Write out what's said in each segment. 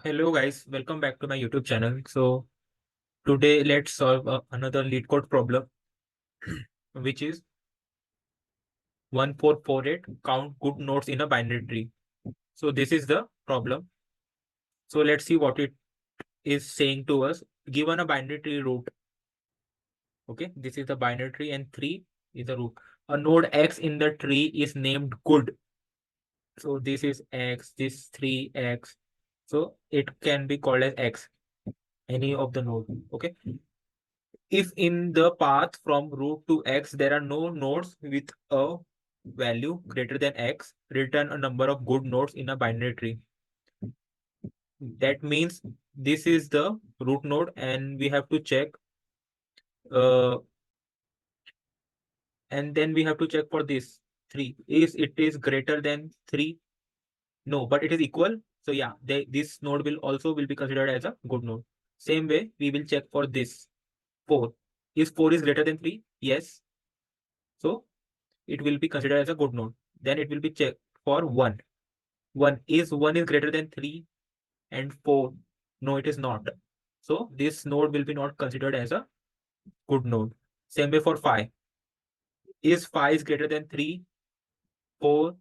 Hello guys, welcome back to my YouTube channel. So today let's solve another lead code problem, which is 1448 count good nodes in a binary tree. So this is the problem. So let's see what it is saying to us. Given a binary tree root, okay, this is the binary tree and 3 is the root. A node X in the tree is named good. So this is X, this 3X. So it can be called as X, any of the node. Okay. If in the path from root to X, there are no nodes with a value greater than X, return a number of good nodes in a binary tree. That means this is the root node and we have to check, uh, and then we have to check for this 3. Is it is greater than 3? No, but it is equal. So yeah, this node will be considered as a good node. Same way, we will check for this 4. Is 4 is greater than 3? Yes. So it will be considered as a good node. Then it will be checked for 1. 1 is greater than 3 and 4. No, it is not. So this node will be not considered as a good node. Same way for 5. Is 5 is greater than 3, 4?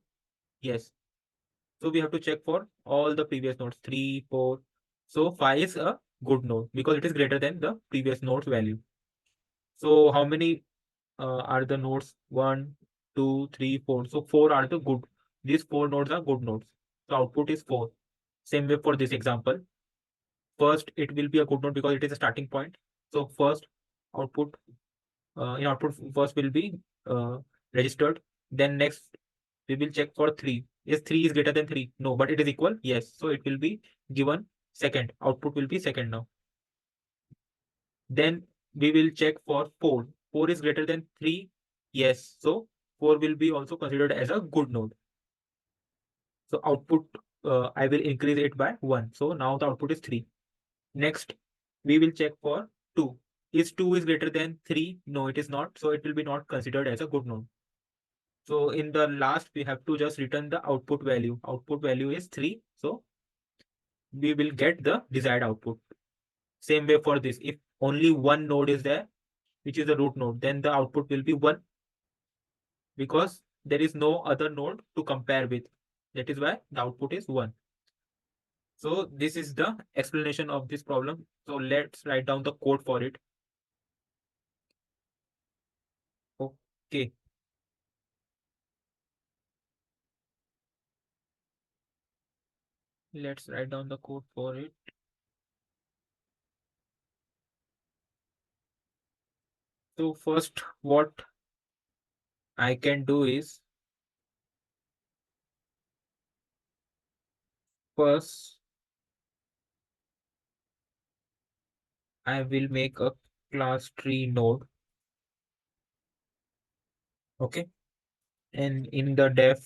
Yes. So we have to check for all the previous nodes, 3, 4. So 5 is a good node because it is greater than the previous node's value. So how many are the nodes? 1, 2, 3, 4. So 4 are the good. These 4 nodes are good nodes. So output is 4. Same way for this example. First, it will be a good node because it is a starting point. So first output, in output first will be uh, registered. Then next we will check for 3. Is 3 is greater than 3? No, but it is equal. Yes. So it will be given second. Output will be second now. Then we will check for 4. 4 is greater than 3. Yes. So 4 will be also considered as a good node. So output, I will increase it by 1. So now the output is 3. Next, we will check for 2. Is 2 is greater than 3? No, it is not. So it will be not considered as a good node. So in the last, we have to just return the output value. Output value is 3. So we will get the desired output. Same way for this. If only one node is there, which is the root node, then the output will be 1 because there is no other node to compare with. That is why the output is 1. So this is the explanation of this problem. So let's write down the code for it. Okay. Let's write down the code for it. So first, what I can do is first I will make a class tree node. Okay. And in the def,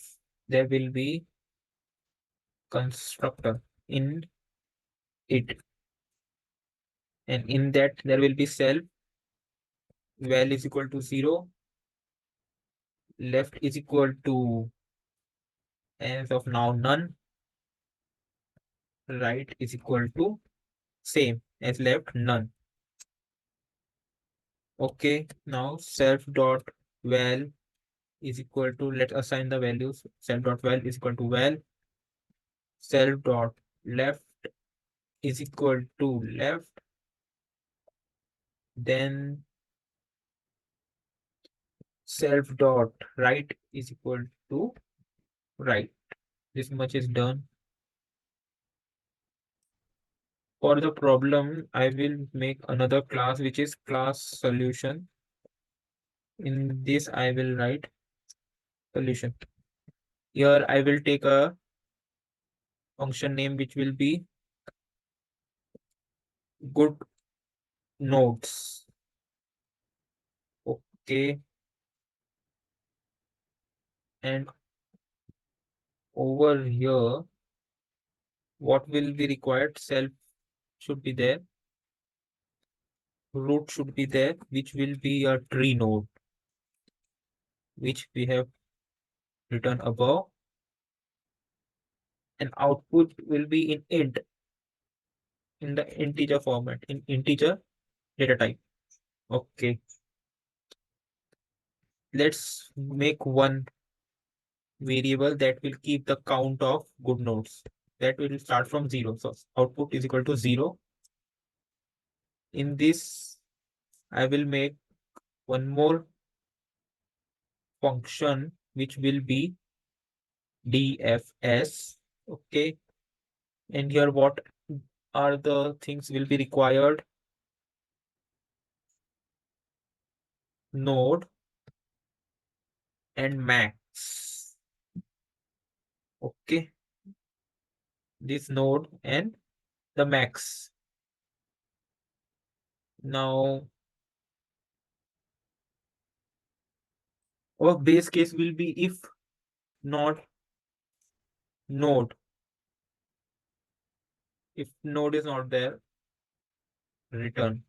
there will be constructor in it. And in that, there will be self val is equal to 0, left is equal to as of now none, right is equal to same as left none. Okay, now self dot val is equal to, let's assign the values. Self dot val is equal to val. Self dot left is equal to left. Then self dot right is equal to right. This much is done. For the problem, I will make another class which is class solution. In this, I will write solution. Here, I will take a function name which will be good nodes. Okay. And over here, what will be required? Self should be there. Root should be there, which will be a tree node, which we have written above. And output will be in int. in the integer format, in integer data type. Okay, let's make one variable that will keep the count of good nodes. That will start from 0. So output is equal to 0. In this, I will make one more function which will be DFS. Okay, and here what are the things will be required? Node and max. Okay, this node and the max. Now our base case will be if not node. If node is not there, return.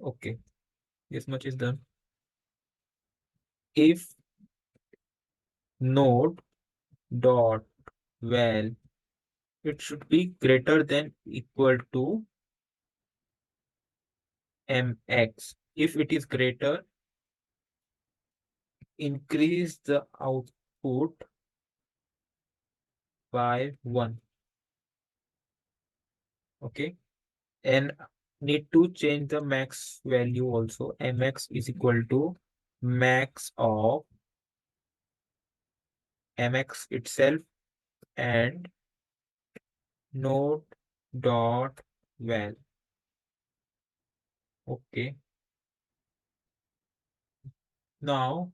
Okay, this much is done. If node dot val, it should be greater than equal to mx. If it is greater, increase the output by 1. Okay, and need to change the max value also. Mx is equal to max of mx itself and node dot val. Okay, now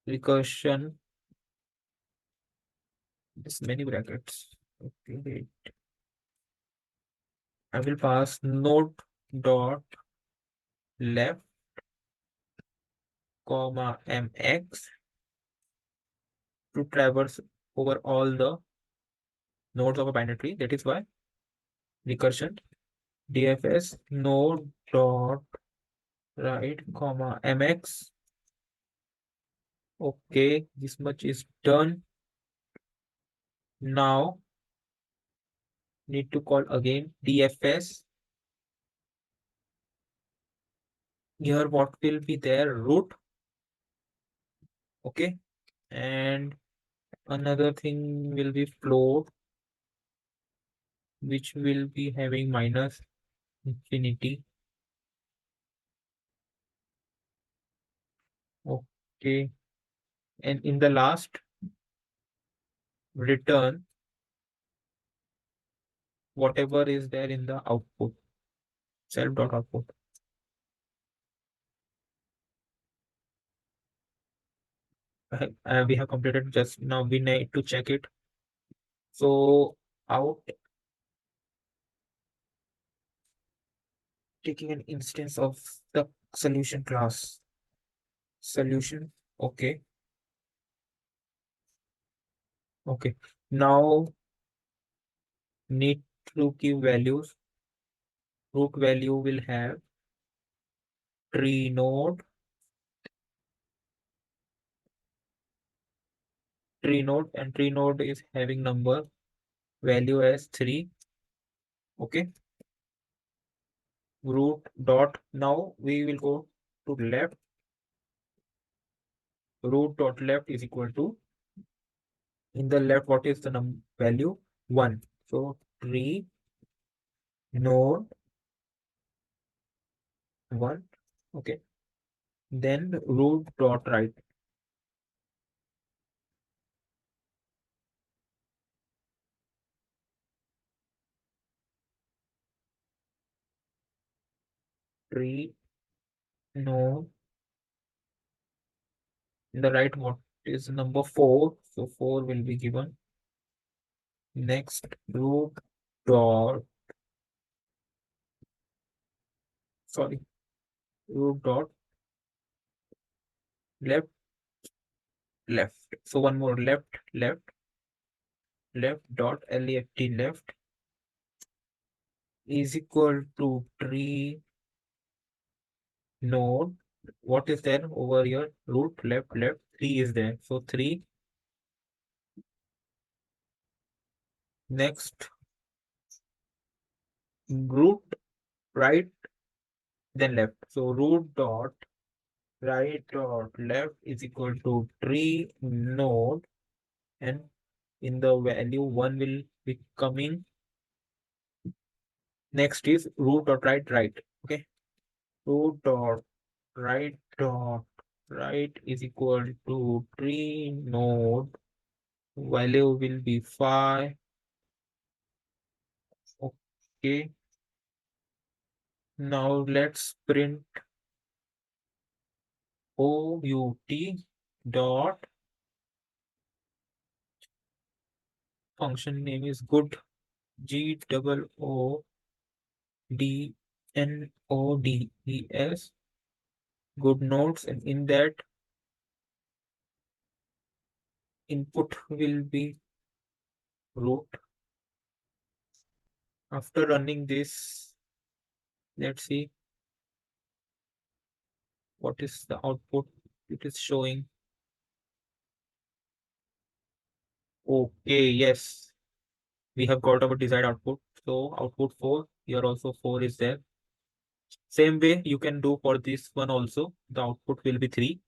recursion, this many brackets. Okay, wait. I will pass node dot left comma mx to traverse over all the nodes of a binary tree. That is why recursion DFS node dot right comma mx. Okay, this much is done. Now need to call again DFS. Here what will be there? Root. Okay, and another thing will be float, which will be having minus infinity. Okay, and in the last, return whatever is there in the output, self dot output. We have completed just now. We need to check it. So out, taking an instance of the solution class. Solution. Okay. Okay. Now need to give values. Root value will have tree node. Tree node, and tree node is having number value as 3. Okay. Root dot. Now we will go to left. Root dot left is equal to, in the left, what is the value? 1. So tree node 1. Okay. Then root dot right. Tree node in the right, what is number 4? So 4 will be given. Next, root dot, sorry, root dot left, left. So one more, left, left, left dot left, left is equal to tree node. What is there over here? Root left, left, 3 is there. So 3 Next, root right, then left. So root dot right dot left is equal to tree node, and in the value 1 will be coming. Next is root dot right. Okay. Root dot right is equal to tree node. Value will be 5. Okay. Now let's print out dot function name is good, GOODNODES, good nodes, and in that input will be root. After running this, let's see what is the output it is showing. Okay, yes, we have got our desired output. So output 4, here also 4 is there. Same way you can do for this one also. The output will be 3.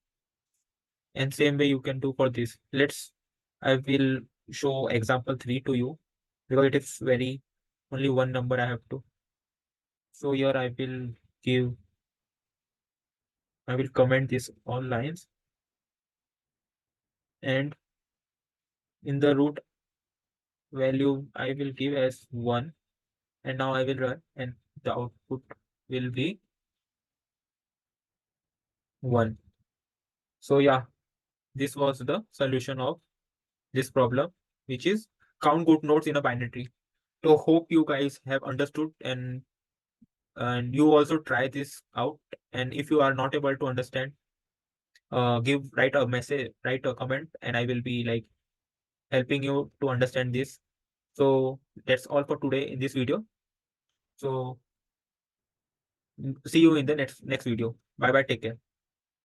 And same way you can do for this. I will show example 3 to you because it is very only one number I have to. So here I will comment this all lines, and in the root value I will give as 1, and now I will run and the output will be 1. So yeah, this was the solution of this problem, which is count good nodes in a binary tree. So hope you guys have understood, and you also try this out. And if you are not able to understand, write a message, write a comment, and I will be like helping you to understand this. So that's all for today in this video. So see you in the next video. Bye bye. Take care.